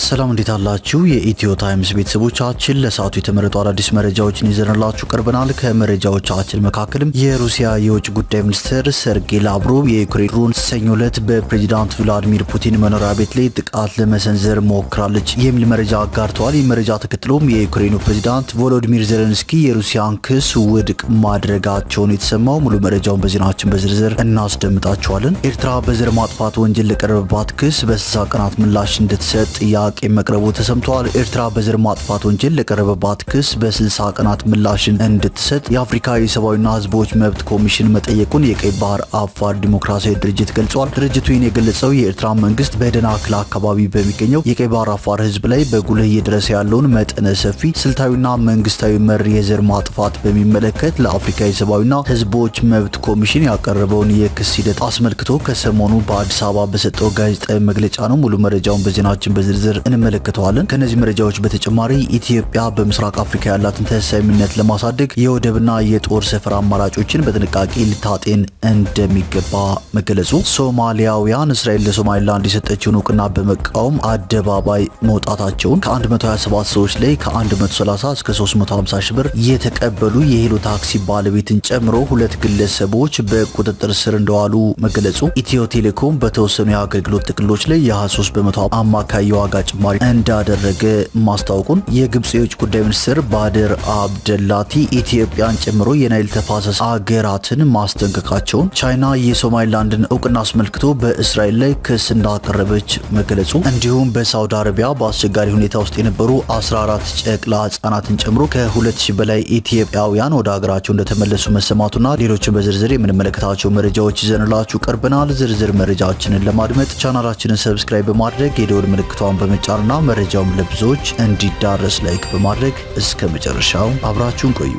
ሰላም እንዴት አላችሁ? የኢትዮ ታይምስ ቤተሰቦቻችን ለሰዓቱ የተመረጡ አዳዲስ መረጃዎችን ይዘንላችሁ ቀርበናል። ከመረጃዎቻችን መካከልም የሩሲያ የውጭ ጉዳይ ሚኒስትር ሰርጌይ ላቭሮቭ የዩክሬን ሰኞ ዕለት በፕሬዝዳንት ቭላዲሚር ፑቲን መኖሪያ ቤት ላይ ጥቃት ለመሰንዘር ሞክራለች የሚል መረጃ አጋርተዋል። ይህ መረጃ ተከትሎም የዩክሬኑ ፕሬዝዳንት ቮሎዲሚር ዜሌንስኪ የሩሲያን ክስ ውድቅ ማድረጋቸውን የተሰማው። ሙሉ መረጃውን በዜናችን በዝርዝር እናስደምጣችኋለን። ኤርትራ በዘር ማጥፋት ወንጀል ለቀረበባት ክስ በ60 ቀናት ምላሽ እንድትሰጥ ጥያቄ መቅረቡ ተሰምቷል። ኤርትራ በዘር ማጥፋት ወንጀል ለቀረበባት ክስ በ60 ቀናት ምላሽን እንድትሰጥ የአፍሪካ የሰብአዊና ሕዝቦች መብት ኮሚሽን መጠየቁን የቀይ ባህር አፋር ዲሞክራሲያዊ ድርጅት ገልጿል። ድርጅቱ ይህን የገለጸው የኤርትራ መንግስት በደናክል አካባቢ በሚገኘው የቀይ ባህር አፋር ሕዝብ ላይ በጉልህ እየደረሰ ያለውን መጠነ ሰፊ ስልታዊና መንግስታዊ መር የዘር ማጥፋት በሚመለከት ለአፍሪካ የሰብአዊና ሕዝቦች መብት ኮሚሽን ያቀረበውን የክስ ሂደት አስመልክቶ ከሰሞኑ በአዲስ አበባ በሰጠው ጋዜጣዊ መግለጫ ነው። ሙሉ መረጃውን በዜናችን በዝርዝር እንመለከተዋለን። ከነዚህ መረጃዎች በተጨማሪ ኢትዮጵያ በምስራቅ አፍሪካ ያላትን ተሰሚነት ለማሳደግ የወደብና የጦር ሰፈር አማራጮችን በጥንቃቄ ልታጤን እንደሚገባ መገለጹ፣ ሶማሊያውያን እስራኤል ለሶማሊላንድ የሰጠችውን እውቅና በመቃወም አደባባይ መውጣታቸውን፣ ከ127 ሰዎች ላይ ከ130 እስከ 350 ሺህ ብር የተቀበሉ የሄሎ ታክሲ ባለቤትን ጨምሮ 2 ግለሰቦች በቁጥጥር ስር እንደዋሉ መገለጹ፣ ኢትዮ ቴሌኮም በተወሰኑ የአገልግሎት ጥቅሎች ላይ የ23 በመቶ አማካይ የዋጋ ጭማሪ እንዳደረገ ማስታወቁን፣ የግብጽ የውጭ ጉዳይ ሚኒስትር ባድር አብደላቲ ኢትዮጵያን ጨምሮ የናይል ተፋሰስ አገራትን ማስጠንቀቃቸውን፣ ቻይና የሶማሊላንድን እውቅና አስመልክቶ በእስራኤል ላይ ክስ እንዳቀረበች መገለጹ፣ እንዲሁም በሳውዲ አረቢያ በአስቸጋሪ ሁኔታ ውስጥ የነበሩ 14 ጨቅላ ህጻናትን ጨምሮ ከ2000 በላይ ኢትዮጵያውያን ወደ ሀገራቸው እንደተመለሱ መሰማቱና ሌሎችን በዝርዝር የምንመለከታቸው መረጃዎች ይዘንላችሁ ቀርበናል። ዝርዝር መረጃችንን ለማድመጥ ቻናላችንን ሰብስክራይብ በማድረግ የደወል ምልክቷን በመጫንና መረጃውን ለብዙዎች እንዲዳረስ ላይክ በማድረግ እስከ መጨረሻው አብራችሁን ቆዩ።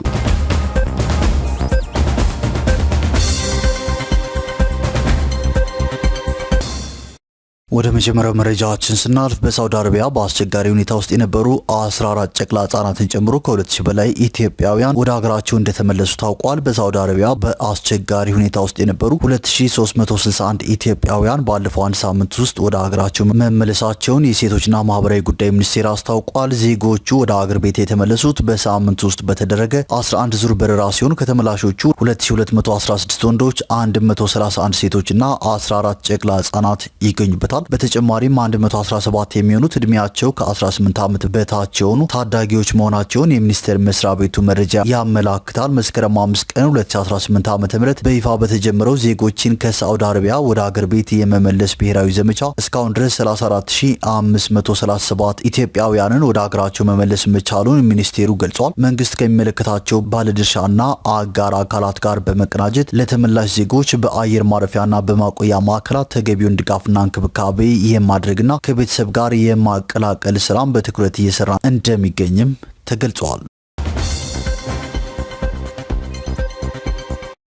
ወደ መጀመሪያው መረጃችን ስናልፍ በሳውዲ አረቢያ በአስቸጋሪ ሁኔታ ውስጥ የነበሩ 14 ጨቅላ ህጻናትን ጨምሮ ከ2000 በላይ ኢትዮጵያውያን ወደ ሀገራቸው እንደተመለሱ ታውቋል። በሳውዲ አረቢያ በአስቸጋሪ ሁኔታ ውስጥ የነበሩ 2361 ኢትዮጵያውያን ባለፈው አንድ ሳምንት ውስጥ ወደ ሀገራቸው መመለሳቸውን የሴቶችና ማህበራዊ ጉዳይ ሚኒስቴር አስታውቋል። ዜጎቹ ወደ ሀገር ቤት የተመለሱት በሳምንት ውስጥ በተደረገ 11 ዙር በረራ ሲሆን ከተመላሾቹ 2216 ወንዶች፣ 131 ሴቶችና 14 ጨቅላ ህጻናት ይገኙበታል። በተጨማሪም 117 የሚሆኑት እድሜያቸው ከ18 ዓመት በታች የሆኑ ታዳጊዎች መሆናቸውን የሚኒስቴር መስሪያ ቤቱ መረጃ ያመላክታል። መስከረም 5 ቀን 2018 ዓ.ም በይፋ በተጀመረው ዜጎችን ከሳዑዲ አረቢያ ወደ አገር ቤት የመመለስ ብሔራዊ ዘመቻ እስካሁን ድረስ 34537 ኢትዮጵያውያንን ወደ አገራቸው መመለስ መቻሉን ሚኒስቴሩ ገልጿል። መንግስት ከሚመለከታቸው ባለድርሻና አጋር አካላት ጋር በመቀናጀት ለተመላሽ ዜጎች በአየር ማረፊያና በማቆያ ማዕከላት ተገቢውን ድጋፍና እንክብካቤ የማድረግና ከቤተሰብ ጋር የማቀላቀል ስራም በትኩረት እየሰራ እንደሚገኝም ተገልጿል።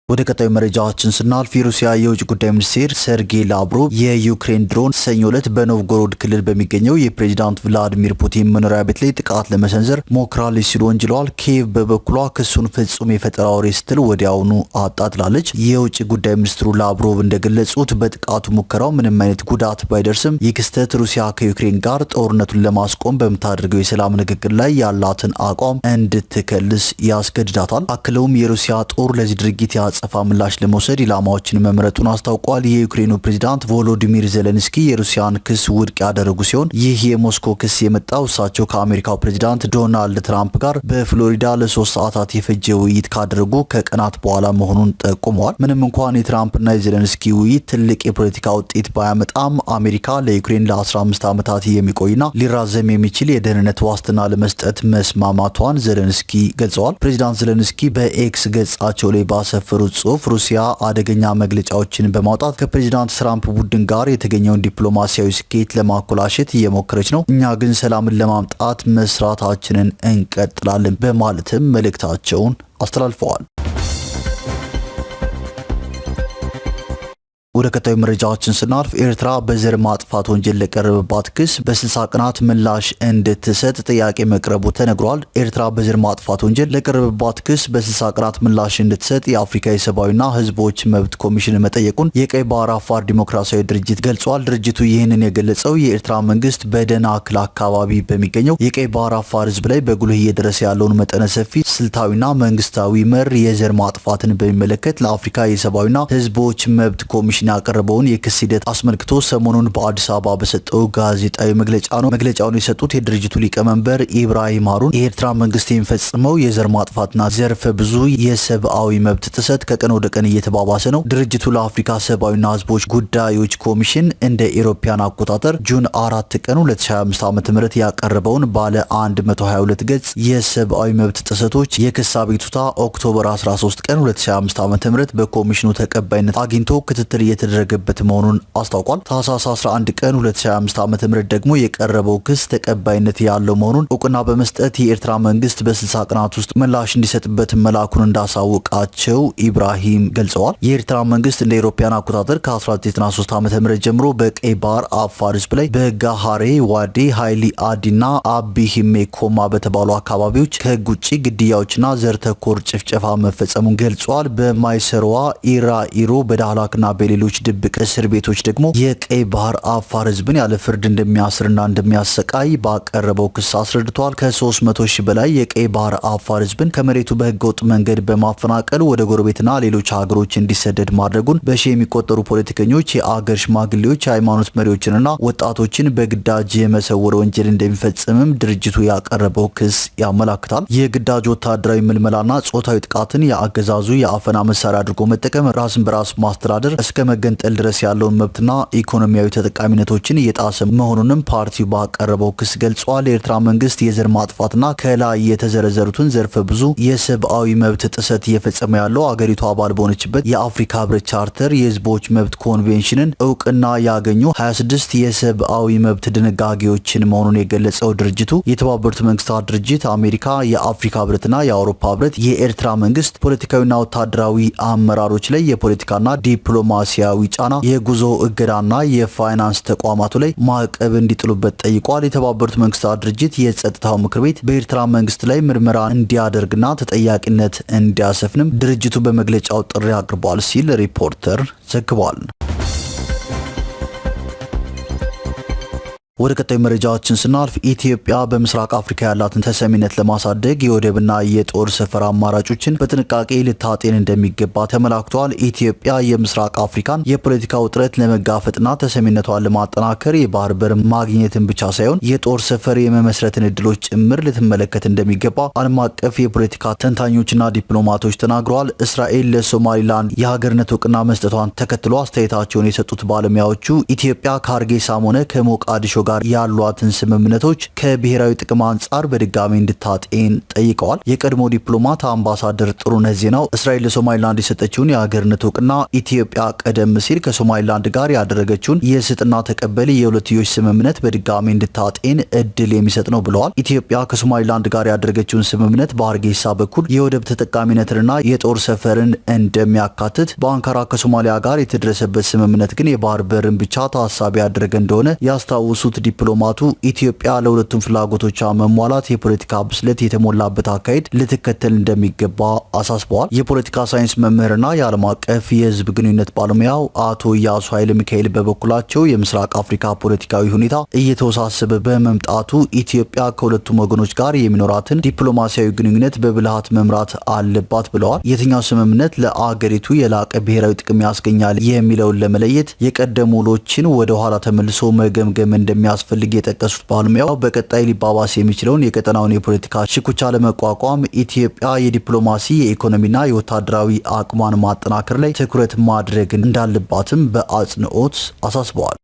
ወደ ቀጣዩ መረጃችን ስናልፍ የሩሲያ የውጭ ጉዳይ ሚኒስትር ሰርጌይ ላቭሮቭ የዩክሬን ድሮን ሰኞ ዕለት በኖቭጎሮድ ክልል በሚገኘው የፕሬዝዳንት ቭላዲሚር ፑቲን መኖሪያ ቤት ላይ ጥቃት ለመሰንዘር ሞክራለች ሲሉ ወንጅለዋል። ኪየቭ በበኩሏ ክሱን ፍጹም የፈጠራ ወሬ ስትል ወዲያውኑ አጣጥላለች። የውጭ ጉዳይ ሚኒስትሩ ላቭሮቭ እንደገለጹት በጥቃቱ ሙከራው ምንም አይነት ጉዳት ባይደርስም ይህ ክስተት ሩሲያ ከዩክሬን ጋር ጦርነቱን ለማስቆም በምታደርገው የሰላም ንግግር ላይ ያላትን አቋም እንድትከልስ ያስገድዳታል። አክለውም የሩሲያ ጦር ለዚህ ድርጊት ጸፋ ምላሽ ለመውሰድ ኢላማዎችን መምረጡን አስታውቋል። የዩክሬኑ ፕሬዝዳንት ቮሎዲሚር ዜሌንስኪ የሩሲያን ክስ ውድቅ ያደረጉ ሲሆን ይህ የሞስኮ ክስ የመጣው እሳቸው ከአሜሪካው ፕሬዝዳንት ዶናልድ ትራምፕ ጋር በፍሎሪዳ ለ3 ሰዓታት የፈጀ ውይይት ካደረጉ ከቀናት በኋላ መሆኑን ጠቁመዋል። ምንም እንኳን የትራምፕና የዜሌንስኪ ውይይት ትልቅ የፖለቲካ ውጤት ባያመጣም አሜሪካ ለዩክሬን ለ15 ዓመታት የሚቆይና ሊራዘም የሚችል የደህንነት ዋስትና ለመስጠት መስማማቷን ዜሌንስኪ ገልጸዋል። ፕሬዝዳንት ዜሌንስኪ በኤክስ ገጻቸው ላይ ባሰፈሩ ጽሁፍ ሩሲያ አደገኛ መግለጫዎችን በማውጣት ከፕሬዝዳንት ትራምፕ ቡድን ጋር የተገኘውን ዲፕሎማሲያዊ ስኬት ለማኮላሸት እየሞከረች ነው፣ እኛ ግን ሰላምን ለማምጣት መስራታችንን እንቀጥላለን በማለትም መልእክታቸውን አስተላልፈዋል። ወደ ቀጣዩ መረጃችን ስናልፍ ኤርትራ በዘር ማጥፋት ወንጀል ለቀረበባት ክስ በ60 ቀናት ምላሽ እንድትሰጥ ጥያቄ መቅረቡ ተነግሯል። ኤርትራ በዘር ማጥፋት ወንጀል ለቀረበባት ክስ በ60 ቀናት ምላሽ እንድትሰጥ የአፍሪካ የሰብአዊና ሕዝቦች መብት ኮሚሽን መጠየቁን የቀይ ባህር አፋር ዲሞክራሲያዊ ድርጅት ገልጿል። ድርጅቱ ይህንን የገለጸው የኤርትራ መንግስት በደናክል አካባቢ በሚገኘው የቀይ ባህር አፋር ሕዝብ ላይ በጉልህ እየደረሰ ያለውን መጠነ ሰፊ ስልታዊና መንግስታዊ መር የዘር ማጥፋትን በሚመለከት ለአፍሪካ የሰብአዊና ሕዝቦች መብት ኮሚሽን ያቀረበውን የክስ ሂደት አስመልክቶ ሰሞኑን በአዲስ አበባ በሰጠው ጋዜጣዊ መግለጫ ነው። መግለጫውን የሰጡት የድርጅቱ ሊቀመንበር ኢብራሂም ሃሩን የኤርትራ መንግስት የሚፈጽመው የዘር ማጥፋትና ዘርፈ ብዙ የሰብአዊ መብት ጥሰት ከቀን ወደ ቀን እየተባባሰ ነው። ድርጅቱ ለአፍሪካ ሰብአዊና ህዝቦች ጉዳዮች ኮሚሽን እንደ ኤሮፓያን አቆጣጠር ጁን 4 ቀን 2025 ዓ.ም ያቀረበውን ባለ 122 ገጽ የሰብአዊ መብት ጥሰቶች የክስ አቤቱታ ኦክቶበር 13 ቀን 2025 ዓ.ም በኮሚሽኑ ተቀባይነት አግኝቶ ክትትል የተደረገበት መሆኑን አስታውቋል። ታህሳስ 11 ቀን 2025 ዓ.ም ደግሞ የቀረበው ክስ ተቀባይነት ያለው መሆኑን እውቅና በመስጠት የኤርትራ መንግስት በ60 ቀናት ውስጥ ምላሽ እንዲሰጥበት መላኩን እንዳሳወቃቸው ኢብራሂም ገልጸዋል። የኤርትራ መንግስት እንደ አውሮፓውያን አቆጣጠር ከ1993 ዓ.ም ጀምሮ በቀይ ባህር አፋር ህዝብ ላይ በጋሃሬ ዋዴ፣ ሃይሊ አዲና አቢ ሂሜ ኮማ በተባሉ አካባቢዎች ከህግ ውጭ ግድያዎችና ዘር ተኮር ጭፍጨፋ መፈጸሙን ገልጿል። በማይሰርዋ ኢሮ በዳህላክና በሌሎች ድብቅ እስር ቤቶች ደግሞ የቀይ ባህር አፋር ህዝብን ያለ ፍርድ እንደሚያስርና እንደሚያሰቃይ ባቀረበው ክስ አስረድቷል። ከ300 ሺህ በላይ የቀይ ባህር አፋር ህዝብን ከመሬቱ በህገወጥ መንገድ በማፈናቀል ወደ ጎረቤትና ሌሎች ሀገሮች እንዲሰደድ ማድረጉን፣ በሺ የሚቆጠሩ ፖለቲከኞች፣ የአገር ሽማግሌዎች፣ የሃይማኖት መሪዎችንና ወጣቶችን በግዳጅ የመሰወር ወንጀል እንደሚፈጽምም ድርጅቱ ያቀረበው ክስ ያመላክታል። የግዳጅ ወታደራዊ ምልመላና ጾታዊ ጥቃትን የአገዛዙ የአፈና መሳሪያ አድርጎ መጠቀም፣ ራስን በራስ ማስተዳደር እስከ መገንጠል ድረስ ያለውን መብትና ኢኮኖሚያዊ ተጠቃሚነቶችን እየጣሰ መሆኑንም ፓርቲው ባቀረበው ክስ ገልጿል። የኤርትራ መንግስት የዘር ማጥፋትና ከላይ የተዘረዘሩትን ዘርፈ ብዙ የሰብአዊ መብት ጥሰት እየፈጸመ ያለው አገሪቱ አባል በሆነችበት የአፍሪካ ህብረት ቻርተር የህዝቦች መብት ኮንቬንሽንን እውቅና ያገኙ 26 የሰብአዊ መብት ድንጋጌዎችን መሆኑን የገለጸው ድርጅቱ የተባበሩት መንግስታት ድርጅት፣ አሜሪካ፣ የአፍሪካ ህብረትና የአውሮፓ ህብረት የኤርትራ መንግስት ፖለቲካዊና ወታደራዊ አመራሮች ላይ የፖለቲካና ዲፕሎማሲያዊ ጫና፣ የጉዞ እገዳና የፋይናንስ ተቋማቱ ላይ ማዕቀብ እንዲጥሉበት ጠይቋል። የተባበሩት መንግስታት ድርጅት የጸጥታው ምክር ቤት በኤርትራ መንግስት ላይ ምርመራ እንዲያደርግና ተጠያቂነት እንዲያሰፍንም ድርጅቱ በመግለጫው ጥሪ አቅርቧል ሲል ሪፖርተር ዘግቧል። ወደ ቀጣዩ መረጃዎችን ስናልፍ ኢትዮጵያ በምስራቅ አፍሪካ ያላትን ተሰሚነት ለማሳደግ የወደብና የጦር ሰፈር አማራጮችን በጥንቃቄ ልታጤን እንደሚገባ ተመላክቷል። ኢትዮጵያ የምስራቅ አፍሪካን የፖለቲካ ውጥረት ለመጋፈጥና ተሰሚነቷን ለማጠናከር የባህር በር ማግኘትን ብቻ ሳይሆን የጦር ሰፈር የመመስረትን እድሎች ጭምር ልትመለከት እንደሚገባ ዓለም አቀፍ የፖለቲካ ተንታኞችና ዲፕሎማቶች ተናግረዋል። እስራኤል ለሶማሊላንድ የሀገርነት እውቅና መስጠቷን ተከትሎ አስተያየታቸውን የሰጡት ባለሙያዎቹ ኢትዮጵያ ከሀርጌሳም ሆነ ከሞቃዲሾ ጋር ያሏትን ስምምነቶች ከብሔራዊ ጥቅም አንጻር በድጋሚ እንድታጤን ጠይቀዋል። የቀድሞ ዲፕሎማት አምባሳደር ጥሩነህ ዜናው እስራኤል ለሶማሊላንድ የሰጠችውን የሀገርነት እውቅና ኢትዮጵያ ቀደም ሲል ከሶማሊላንድ ጋር ያደረገችውን የስጥና ተቀበል የሁለትዮሽ ስምምነት በድጋሚ እንድታጤን እድል የሚሰጥ ነው ብለዋል። ኢትዮጵያ ከሶማሊላንድ ጋር ያደረገችውን ስምምነት በሀርጌሳ በኩል የወደብ ተጠቃሚነትንና የጦር ሰፈርን እንደሚያካትት፣ በአንካራ ከሶማሊያ ጋር የተደረሰበት ስምምነት ግን የባህር በርን ብቻ ታሳቢ ያደረገ እንደሆነ ያስታውሱት ዲፕሎማቱ ኢትዮጵያ ለሁለቱም ፍላጎቶቿ መሟላት የፖለቲካ ብስለት የተሞላበት አካሄድ ልትከተል እንደሚገባ አሳስበዋል። የፖለቲካ ሳይንስ መምህርና የዓለም አቀፍ የህዝብ ግንኙነት ባለሙያው አቶ ኢያሱ ኃይለ ሚካኤል በበኩላቸው የምስራቅ አፍሪካ ፖለቲካዊ ሁኔታ እየተወሳሰበ በመምጣቱ ኢትዮጵያ ከሁለቱም ወገኖች ጋር የሚኖራትን ዲፕሎማሲያዊ ግንኙነት በብልሃት መምራት አለባት ብለዋል። የትኛው ስምምነት ለአገሪቱ የላቀ ብሔራዊ ጥቅም ያስገኛል የሚለውን ለመለየት የቀደሙ ውሎችን ወደ ኋላ ተመልሶ መገምገም እንደሚያስፈልግ የጠቀሱት ባለሙያው በቀጣይ ሊባባስ የሚችለውን የቀጠናውን የፖለቲካ ሽኩቻ ለመቋቋም ኢትዮጵያ የዲፕሎማሲ፣ የኢኮኖሚና የወታደራዊ አቅሟን ማጠናከር ላይ ትኩረት ማድረግ እንዳለባትም በአጽንኦት አሳስበዋል።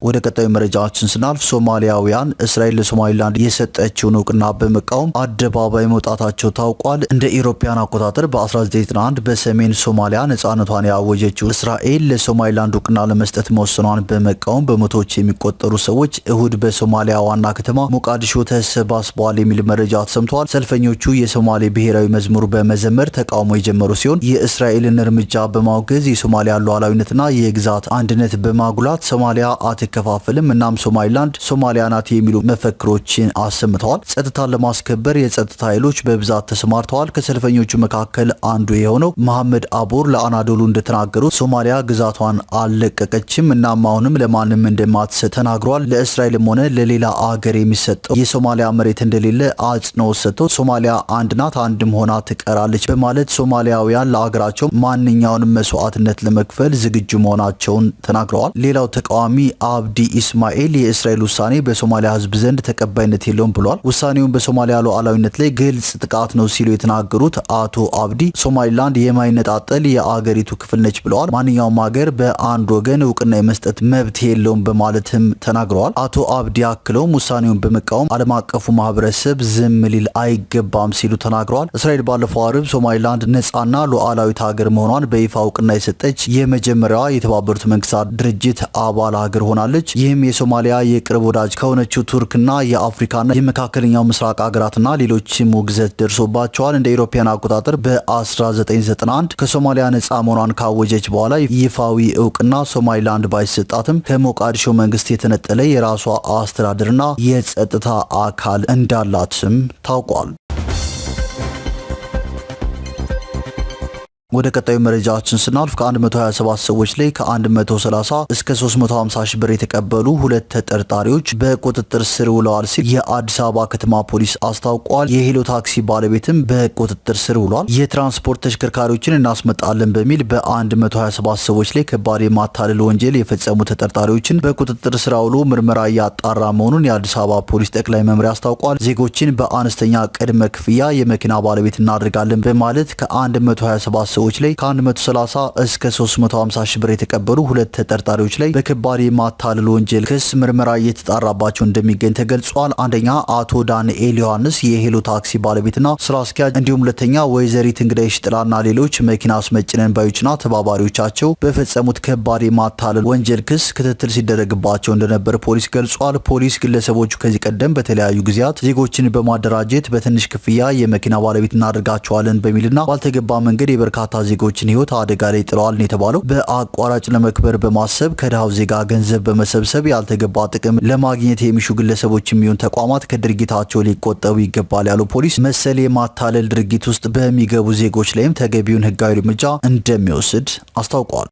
ወደ ቀጣዩ መረጃችን ስናልፍ ሶማሊያውያን እስራኤል ለሶማሊላንድ የሰጠችውን እውቅና በመቃወም አደባባይ መውጣታቸው ታውቋል። እንደ ኢሮፓያን አቆጣጠር በ1991 በሰሜን ሶማሊያ ነጻነቷን ያወጀችው እስራኤል ለሶማሊላንድ እውቅና ለመስጠት መወሰኗን በመቃወም በመቶዎች የሚቆጠሩ ሰዎች እሁድ በሶማሊያ ዋና ከተማ ሞቃዲሾ ተሰባስበዋል የሚል መረጃ ተሰምተዋል። ሰልፈኞቹ የሶማሌ ብሔራዊ መዝሙር በመዘመር ተቃውሞ የጀመሩ ሲሆን የእስራኤልን እርምጃ በማውገዝ የሶማሊያ ሉዓላዊነትና የግዛት አንድነት በማጉላት ሶማሊያ ከፋፍልም እናም ሶማሊላንድ ሶማሊያ ናት የሚሉ መፈክሮችን አሰምተዋል። ጸጥታን ለማስከበር የጸጥታ ኃይሎች በብዛት ተሰማርተዋል። ከሰልፈኞቹ መካከል አንዱ የሆነው መሐመድ አቦር ለአናዶሉ እንደተናገሩት ሶማሊያ ግዛቷን አልለቀቀችም እናም አሁንም ለማንም እንደማትሰጥ ተናግሯል። ለእስራኤልም ሆነ ለሌላ አገር የሚሰጠው የሶማሊያ መሬት እንደሌለ አጽንኦት ሰጥተው ሶማሊያ አንድ ናት፣ አንድም ሆና ትቀራለች በማለት ሶማሊያውያን ለአገራቸው ማንኛውንም መስዋዕትነት ለመክፈል ዝግጁ መሆናቸውን ተናግረዋል። ሌላው ተቃዋሚ አብዲ ኢስማኤል የእስራኤል ውሳኔ በሶማሊያ ሕዝብ ዘንድ ተቀባይነት የለውም ብሏል። ውሳኔውን በሶማሊያ ሉዓላዊነት ላይ ግልጽ ጥቃት ነው ሲሉ የተናገሩት አቶ አብዲ ሶማሊላንድ የማይነጣጠል የአገሪቱ ክፍል ነች ብለዋል። ማንኛውም ሀገር በአንድ ወገን እውቅና የመስጠት መብት የለውም በማለትም ተናግረዋል። አቶ አብዲ አክለውም ውሳኔውን በመቃወም ዓለም አቀፉ ማህበረሰብ ዝም ሊል አይገባም ሲሉ ተናግረዋል። እስራኤል ባለፈው አርብ ሶማሊላንድ ነጻና ሉዓላዊት ሀገር መሆኗን በይፋ እውቅና የሰጠች የመጀመሪያዋ የተባበሩት መንግስታት ድርጅት አባል ሀገር ሆናለች። ይህም የሶማሊያ የቅርብ ወዳጅ ከሆነችው ቱርክና የአፍሪካና የመካከለኛው ምስራቅ ሀገራትና ሌሎችም ውግዘት ደርሶባቸዋል። እንደ ኢሮፓያን አቆጣጠር በ1991 ከሶማሊያ ነጻ መሆኗን ካወጀች በኋላ ይፋዊ እውቅና ሶማሊላንድ ባይሰጣትም ከሞቃዲሾ መንግስት የተነጠለ የራሷ አስተዳደርና የጸጥታ አካል እንዳላትም ታውቋል። ወደ ቀጣዩ መረጃችን ስናልፍ ከ127 ሰዎች ላይ ከ130 እስከ 350 ሺህ ብር የተቀበሉ ሁለት ተጠርጣሪዎች በቁጥጥር ስር ውለዋል ሲል የአዲስ አበባ ከተማ ፖሊስ አስታውቋል። የሄሎ ታክሲ ባለቤትም በቁጥጥር ስር ውሏል። የትራንስፖርት ተሽከርካሪዎችን እናስመጣለን በሚል በ127 ሰዎች ላይ ከባድ የማታለል ወንጀል የፈጸሙ ተጠርጣሪዎችን በቁጥጥር ስር አውሎ ምርመራ እያጣራ መሆኑን የአዲስ አበባ ፖሊስ ጠቅላይ መምሪያ አስታውቋል። ዜጎችን በአነስተኛ ቅድመ ክፍያ የመኪና ባለቤት እናደርጋለን በማለት ከ127 ሰዎች ላይ ከ130 እስከ 350 ሺህ ብር የተቀበሉ ሁለት ተጠርጣሪዎች ላይ በከባድ የማታለል ወንጀል ክስ ምርመራ እየተጣራባቸው እንደሚገኝ ተገልጿል። አንደኛ አቶ ዳንኤል ዮሐንስ የሄሎ ታክሲ ባለቤትና ስራ አስኪያጅ፣ እንዲሁም ሁለተኛ ወይዘሪት እንግዳይሽ ጥላና ሌሎች መኪና አስመጭነን ባዮችና ተባባሪዎቻቸው በፈጸሙት ከባድ የማታለል ወንጀል ክስ ክትትል ሲደረግባቸው እንደነበር ፖሊስ ገልጿል። ፖሊስ ግለሰቦቹ ከዚህ ቀደም በተለያዩ ጊዜያት ዜጎችን በማደራጀት በትንሽ ክፍያ የመኪና ባለቤት እናደርጋቸዋለን በሚልና ባልተገባ መንገድ የበርካታ ዜጎችን ህይወት አደጋ ላይ ጥለዋል ነው የተባለው። በአቋራጭ ለመክበር በማሰብ ከድሃው ዜጋ ገንዘብ በመሰብሰብ ያልተገባ ጥቅም ለማግኘት የሚሹ ግለሰቦች የሚሆን ተቋማት ከድርጊታቸው ሊቆጠቡ ይገባል ያለው ፖሊስ መሰል የማታለል ድርጊት ውስጥ በሚገቡ ዜጎች ላይም ተገቢውን ህጋዊ እርምጃ እንደሚወስድ አስታውቋል።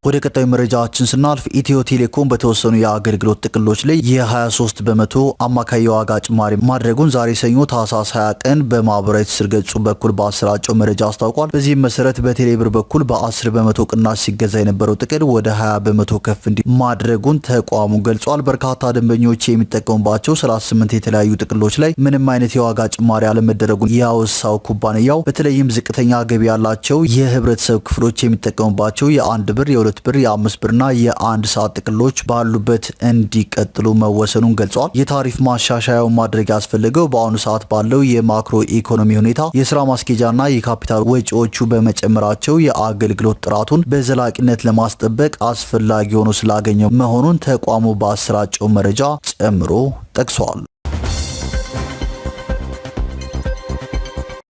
ወደ ቀጣዩ መረጃችን ስናልፍ ኢትዮ ቴሌኮም በተወሰኑ የአገልግሎት ጥቅሎች ላይ የ23 በመቶ አማካይ የዋጋ ጭማሪ ማድረጉን ዛሬ ሰኞ ታህሳስ 20 ቀን በማህበራዊ ትስስር ገጹ በኩል በአሰራጨው መረጃ አስታውቋል። በዚህም መሰረት በቴሌብር በኩል በ10 በመቶ ቅናሽ ሲገዛ የነበረው ጥቅል ወደ 20 በመቶ ከፍ እንዲ ማድረጉን ተቋሙ ገልጿል። በርካታ ደንበኞች የሚጠቀሙባቸው 38 የተለያዩ ጥቅሎች ላይ ምንም አይነት የዋጋ ጭማሪ አለመደረጉን ያወሳው ኩባንያው በተለይም ዝቅተኛ ገቢ ያላቸው የህብረተሰብ ክፍሎች የሚጠቀሙባቸው የ1 ብር የ2 ብር የ5 ብርና የ1 ሰዓት ጥቅሎች ባሉበት እንዲቀጥሉ መወሰኑን ገልጿል። የታሪፍ ማሻሻያው ማድረግ ያስፈልገው በአሁኑ ሰዓት ባለው የማክሮ ኢኮኖሚ ሁኔታ የስራ ማስኬጃና የካፒታል ወጪዎቹ በመጨመራቸው የአገልግሎት ጥራቱን በዘላቂነት ለማስጠበቅ አስፈላጊ ሆኖ ስላገኘው መሆኑን ተቋሙ በአሰራጨው መረጃ ጨምሮ ጠቅሷል።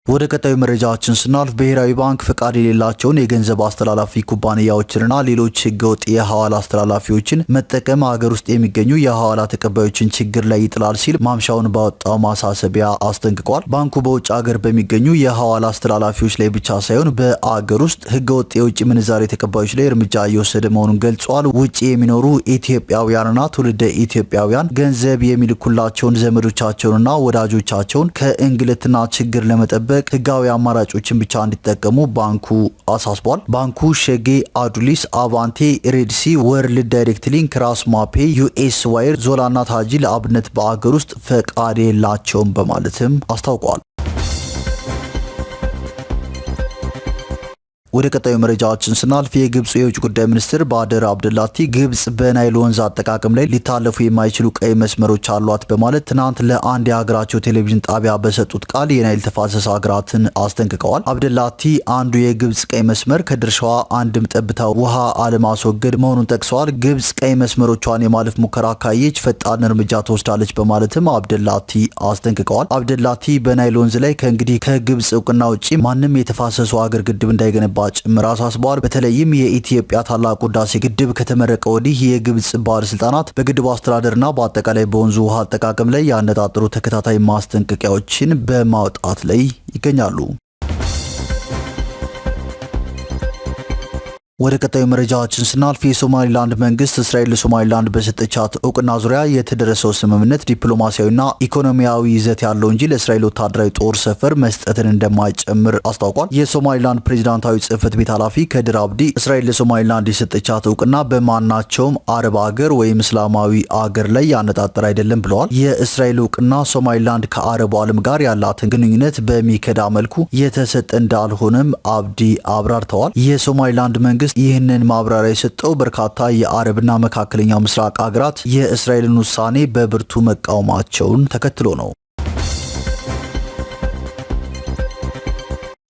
ወደ ቀጣዩ መረጃችን ስናልፍ ብሔራዊ ባንክ ፈቃድ የሌላቸውን የገንዘብ አስተላላፊ ኩባንያዎችንና ሌሎች ህገወጥ የሐዋላ አስተላላፊዎችን መጠቀም ሀገር ውስጥ የሚገኙ የሐዋላ ተቀባዮችን ችግር ላይ ይጥላል ሲል ማምሻውን ባወጣው ማሳሰቢያ አስጠንቅቋል። ባንኩ በውጭ ሀገር በሚገኙ የሐዋላ አስተላላፊዎች ላይ ብቻ ሳይሆን በአገር ውስጥ ህገወጥ የውጭ ምንዛሬ ተቀባዮች ላይ እርምጃ እየወሰደ መሆኑን ገልጿል። ውጭ የሚኖሩ ኢትዮጵያውያንና ትውልደ ኢትዮጵያውያን ገንዘብ የሚልኩላቸውን ዘመዶቻቸውንና ወዳጆቻቸውን ከእንግልትና ችግር ለመጠበቅ ህጋዊ አማራጮችን ብቻ እንዲጠቀሙ ባንኩ አሳስቧል። ባንኩ ሸጌ፣ አዱሊስ፣ አቫንቴ፣ ሬድሲ፣ ወርልድ ዳይሬክት ሊንክ፣ ራስ ማፔ፣ ዩኤስ ዋይር፣ ዞላና ታጂ ለአብነት በአገር ውስጥ ፈቃድ የላቸውም በማለትም አስታውቋል። ወደ ቀጣዩ መረጃችን ስናልፍ የግብጽ የውጭ ጉዳይ ሚኒስትር ባድር አብደላቲ ግብጽ በናይል ወንዝ አጠቃቀም ላይ ሊታለፉ የማይችሉ ቀይ መስመሮች አሏት በማለት ትናንት ለአንድ የሀገራቸው ቴሌቪዥን ጣቢያ በሰጡት ቃል የናይል ተፋሰስ ሀገራትን አስጠንቅቀዋል። አብደላቲ አንዱ የግብጽ ቀይ መስመር ከድርሻዋ አንድም ጠብታ ውሃ አለማስወገድ መሆኑን ጠቅሰዋል። ግብጽ ቀይ መስመሮቿን የማለፍ ሙከራ ካየች ፈጣን እርምጃ ትወስዳለች በማለትም አብደላቲ አስጠንቅቀዋል። አብደላቲ በናይል ወንዝ ላይ ከእንግዲህ ከግብጽ እውቅና ውጪ ማንም የተፋሰሱ ሀገር ግድብ እንዳይገነባ ጭምር አሳስበዋል። በተለይም የኢትዮጵያ ታላቁ ህዳሴ ግድብ ከተመረቀ ወዲህ የግብጽ ባለስልጣናት በግድቡ አስተዳደርና በአጠቃላይ በወንዙ ውሃ አጠቃቀም ላይ ያነጣጠሩ ተከታታይ ማስጠንቀቂያዎችን በማውጣት ላይ ይገኛሉ። ወደ ቀጣዩ መረጃችን ስናልፍ የሶማሊላንድ መንግስት እስራኤል ለሶማሊላንድ በሰጠቻት እውቅና ዙሪያ የተደረሰው ስምምነት ዲፕሎማሲያዊና ኢኮኖሚያዊ ይዘት ያለው እንጂ ለእስራኤል ወታደራዊ ጦር ሰፈር መስጠትን እንደማይጨምር አስታውቋል። የሶማሊላንድ ፕሬዚዳንታዊ ጽህፈት ቤት ኃላፊ ከድር አብዲ እስራኤል ለሶማሊላንድ የሰጠቻት እውቅና በማናቸውም አረብ አገር ወይም እስላማዊ አገር ላይ ያነጣጠረ አይደለም ብለዋል። የእስራኤል እውቅና ሶማሊላንድ ከአረቡ ዓለም ጋር ያላትን ግንኙነት በሚከዳ መልኩ የተሰጠ እንዳልሆነም አብዲ አብራርተዋል። የሶማሊላንድ መንግስት ይህንን ማብራሪያ የሰጠው በርካታ የአረብና መካከለኛው ምስራቅ ሀገራት የእስራኤልን ውሳኔ በብርቱ መቃወማቸውን ተከትሎ ነው።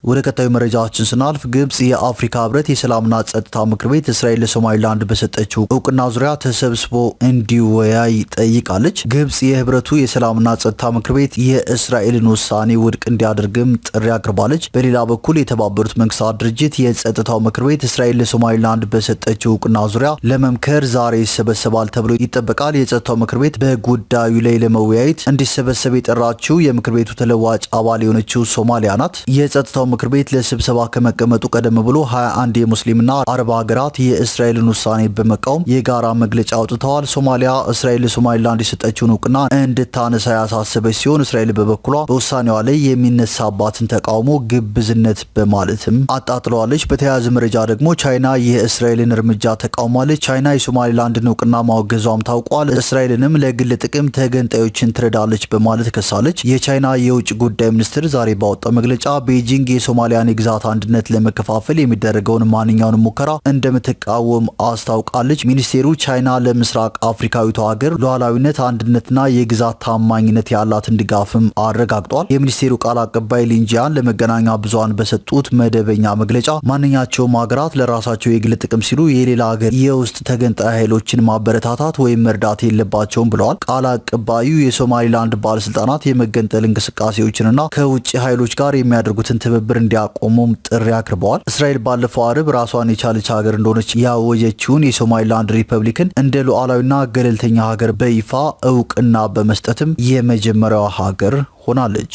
ወደ ቀጣዩ መረጃችን ስናልፍ ግብጽ የአፍሪካ ህብረት የሰላምና ጸጥታ ምክር ቤት እስራኤል ለሶማሊላንድ በሰጠችው እውቅና ዙሪያ ተሰብስቦ እንዲወያይ ጠይቃለች። ግብጽ የህብረቱ የሰላምና ጸጥታ ምክር ቤት የእስራኤልን ውሳኔ ውድቅ እንዲያደርግም ጥሪ አቅርባለች። በሌላ በኩል የተባበሩት መንግስታት ድርጅት የጸጥታው ምክር ቤት እስራኤል ለሶማሊላንድ በሰጠችው እውቅና ዙሪያ ለመምከር ዛሬ ይሰበሰባል ተብሎ ይጠበቃል። የጸጥታው ምክር ቤት በጉዳዩ ላይ ለመወያየት እንዲሰበሰብ የጠራችው የምክር ቤቱ ተለዋጭ አባል የሆነችው ሶማሊያ ናት። የጸጥታው ምክር ቤት ለስብሰባ ከመቀመጡ ቀደም ብሎ 21 የሙስሊምና አረብ ሀገራት የእስራኤልን ውሳኔ በመቃወም የጋራ መግለጫ አውጥተዋል። ሶማሊያ እስራኤል ለሶማሊላንድ የሰጠችውን እውቅና እንድታነሳ ያሳሰበች ሲሆን እስራኤል በበኩሏ በውሳኔዋ ላይ የሚነሳባትን ተቃውሞ ግብዝነት በማለትም አጣጥለዋለች። በተያያዘ መረጃ ደግሞ ቻይና የእስራኤልን እርምጃ ተቃውማለች። ቻይና የሶማሊላንድን እውቅና ማወገዟም ታውቋል። እስራኤልንም ለግል ጥቅም ተገንጣዮችን ትረዳለች በማለት ከሳለች። የቻይና የውጭ ጉዳይ ሚኒስትር ዛሬ ባወጣው መግለጫ ቤጂንግ የሶማሊያን የግዛት አንድነት ለመከፋፈል የሚደረገውን ማንኛውንም ሙከራ እንደምትቃወም አስታውቃለች። ሚኒስቴሩ ቻይና ለምስራቅ አፍሪካዊቷ ሀገር ሉዓላዊነት፣ አንድነትና የግዛት ታማኝነት ያላትን ድጋፍም አረጋግጧል። የሚኒስቴሩ ቃል አቀባይ ሊንጂያን ለመገናኛ ብዙሃን በሰጡት መደበኛ መግለጫ ማንኛቸውም ሀገራት ለራሳቸው የግል ጥቅም ሲሉ የሌላ ሀገር የውስጥ ተገንጣይ ኃይሎችን ማበረታታት ወይም መርዳት የለባቸውም ብለዋል። ቃል አቀባዩ የሶማሊላንድ ባለስልጣናት የመገንጠል እንቅስቃሴዎችንና ከውጭ ኃይሎች ጋር የሚያደርጉትን ትብብር እንዲያቆሙም ጥሪ አቅርበዋል። እስራኤል ባለፈው አርብ ራሷን የቻለች ሀገር እንደሆነች ያወጀችውን የሶማሊላንድ ሪፐብሊክን እንደ ሉዓላዊና ገለልተኛ ሀገር በይፋ እውቅና በመስጠትም የመጀመሪያዋ ሀገር ሆናለች።